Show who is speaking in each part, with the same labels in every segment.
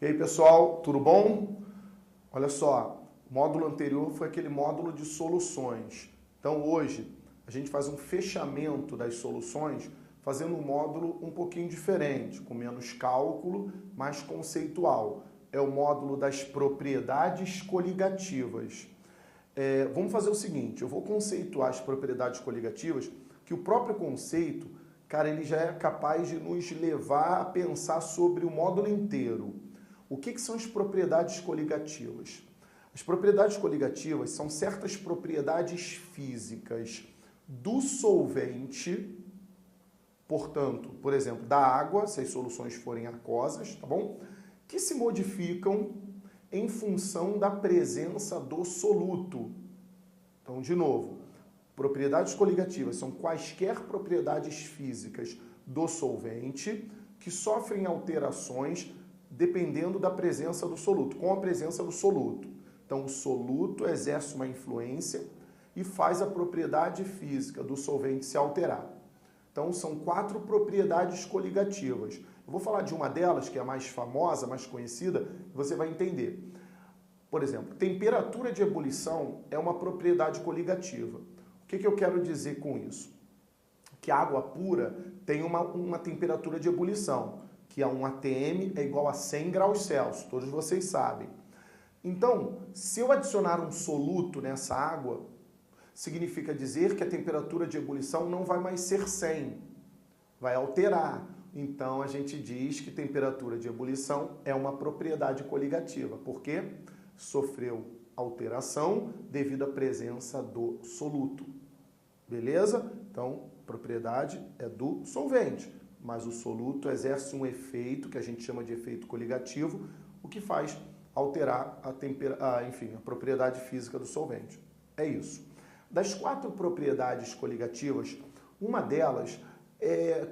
Speaker 1: E aí, pessoal, tudo bom? Olha só, o módulo anterior foi aquele módulo de soluções. Então, hoje, a gente faz um fechamento das soluções, fazendo um módulo um pouquinho diferente, com menos cálculo, mais conceitual. É o módulo das propriedades coligativas. Vamos fazer o seguinte, eu vou conceituar as propriedades coligativas, que o próprio conceito, cara, ele já é capaz de nos levar a pensar sobre o módulo inteiro. O que são as propriedades coligativas? As propriedades coligativas são certas propriedades físicas do solvente, portanto, por exemplo, da água, se as soluções forem aquosas, tá bom? Que se modificam em função da presença do soluto. Então, de novo, propriedades coligativas são quaisquer propriedades físicas do solvente que sofrem alterações dependendo da presença do soluto, com a presença do soluto. Então, o soluto exerce uma influência e faz a propriedade física do solvente se alterar. Então, são 4 propriedades coligativas. Eu vou falar de uma delas, que é a mais famosa, mais conhecida, e você vai entender. Por exemplo, temperatura de ebulição é uma propriedade coligativa. O que eu quero dizer com isso? Que a água pura tem uma temperatura de ebulição, que é 1 atm é igual a 100 graus Celsius, todos vocês sabem. Então, se eu adicionar um soluto nessa água, significa dizer que a temperatura de ebulição não vai mais ser 100, vai alterar. Então, a gente diz que temperatura de ebulição é uma propriedade coligativa. Por quê? Sofreu alteração devido à presença do soluto. Beleza? Então, propriedade é do solvente, mas o soluto exerce um efeito que a gente chama de efeito coligativo, o que faz alterar a propriedade física do solvente. É isso. Das 4 propriedades coligativas, uma delas,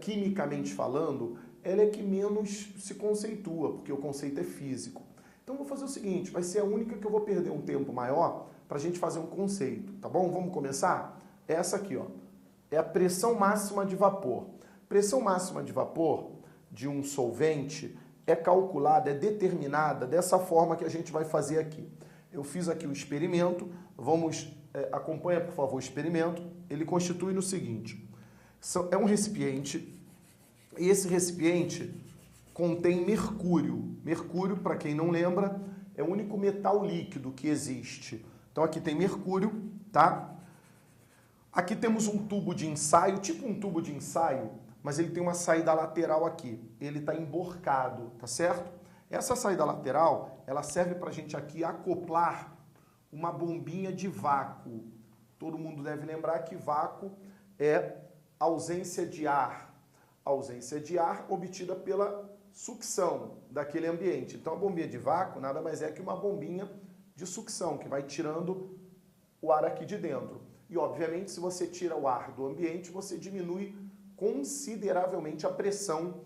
Speaker 1: quimicamente falando, ela é que menos se conceitua, porque o conceito é físico. Então, vou fazer o seguinte, vai ser a única que eu vou perder um tempo maior para a gente fazer um conceito, tá bom? Vamos começar? Essa aqui, ó, é a pressão máxima de vapor. Pressão máxima de vapor de um solvente é calculada, é determinada dessa forma que a gente vai fazer aqui. Eu fiz aqui o experimento, acompanha, por favor, o experimento. Ele constitui no seguinte, é um recipiente, e esse recipiente contém mercúrio. Mercúrio, para quem não lembra, é o único metal líquido que existe. Então aqui tem mercúrio, tá? Aqui temos um tubo de ensaio, tipo um tubo de ensaio, mas ele tem uma saída lateral aqui. Ele está emborcado, tá certo? Essa saída lateral, ela serve para a gente aqui acoplar uma bombinha de vácuo. Todo mundo deve lembrar que vácuo é ausência de ar. Ausência de ar obtida pela sucção daquele ambiente. Então, a bombinha de vácuo nada mais é que uma bombinha de sucção, que vai tirando o ar aqui de dentro. E, obviamente, se você tira o ar do ambiente, você diminui consideravelmente a pressão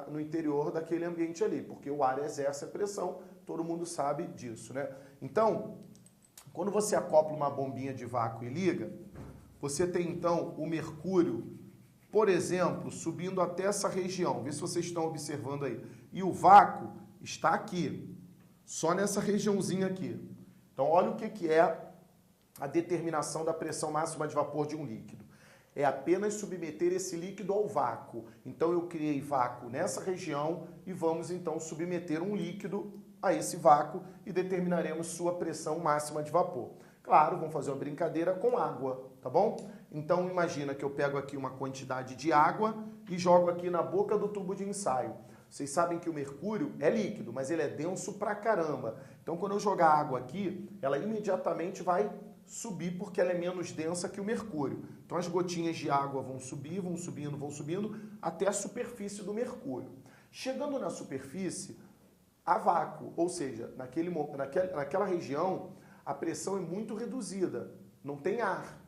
Speaker 1: no interior daquele ambiente ali, porque o ar exerce a pressão, todo mundo sabe disso, né? Então, quando você acopla uma bombinha de vácuo e liga, você tem, então, o mercúrio, por exemplo, subindo até essa região. Vê se vocês estão observando aí. E o vácuo está aqui, só nessa regiãozinha aqui. Então, olha o que é a determinação da pressão máxima de vapor de um líquido. É apenas submeter esse líquido ao vácuo. Então, eu criei vácuo nessa região e vamos, então, submeter um líquido a esse vácuo e determinaremos sua pressão máxima de vapor. Claro, vamos fazer uma brincadeira com água, tá bom? Então, imagina que eu pego aqui uma quantidade de água e jogo aqui na boca do tubo de ensaio. Vocês sabem que o mercúrio é líquido, mas ele é denso pra caramba. Então, quando eu jogar água aqui, ela imediatamente vai subir porque ela é menos densa que o mercúrio. Então, as gotinhas de água vão subir, vão subindo, até a superfície do mercúrio. Chegando na superfície, há vácuo, ou seja, naquela região, a pressão é muito reduzida, não tem ar.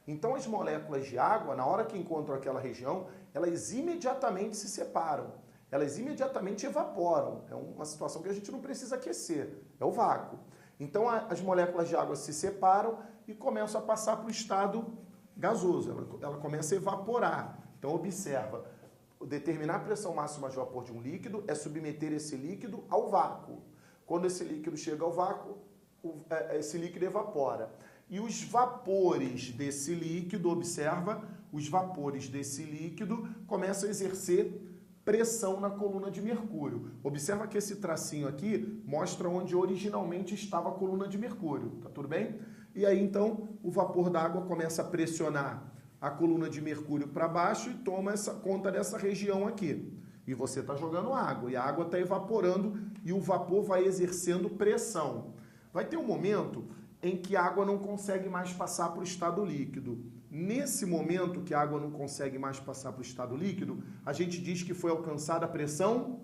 Speaker 1: Então, as moléculas de água, na hora que encontram aquela região, elas imediatamente se separam, elas imediatamente evaporam. É uma situação que a gente não precisa aquecer, é o vácuo. Então, as moléculas de água se separam e começam a passar para o estado gasoso, ela começa a evaporar. Então, observa, determinar a pressão máxima de vapor de um líquido é submeter esse líquido ao vácuo. Quando esse líquido chega ao vácuo, esse líquido evapora. E os vapores desse líquido, observa, os vapores desse líquido começam a exercer pressão na coluna de mercúrio. Observa que esse tracinho aqui mostra onde originalmente estava a coluna de mercúrio, tá tudo bem? E aí então o vapor d'água começa a pressionar a coluna de mercúrio para baixo e toma conta dessa região aqui. E você está jogando água, e a água está evaporando e o vapor vai exercendo pressão. Vai ter um momento em que a água não consegue mais passar para o estado líquido. Nesse momento que a água não consegue mais passar para o estado líquido, a gente diz que foi alcançada a pressão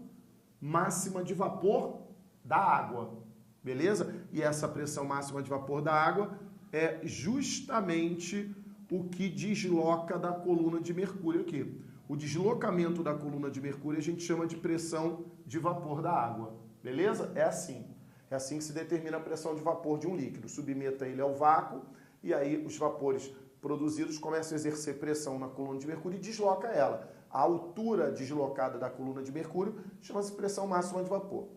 Speaker 1: máxima de vapor da água, beleza? E essa pressão máxima de vapor da água é justamente o que desloca da coluna de mercúrio aqui. O deslocamento da coluna de mercúrio a gente chama de pressão de vapor da água, beleza? É assim. É assim que se determina a pressão de vapor de um líquido. Submeta ele ao vácuo e aí os vapores produzidos começam a exercer pressão na coluna de mercúrio e desloca ela. A altura deslocada da coluna de mercúrio chama-se pressão máxima de vapor.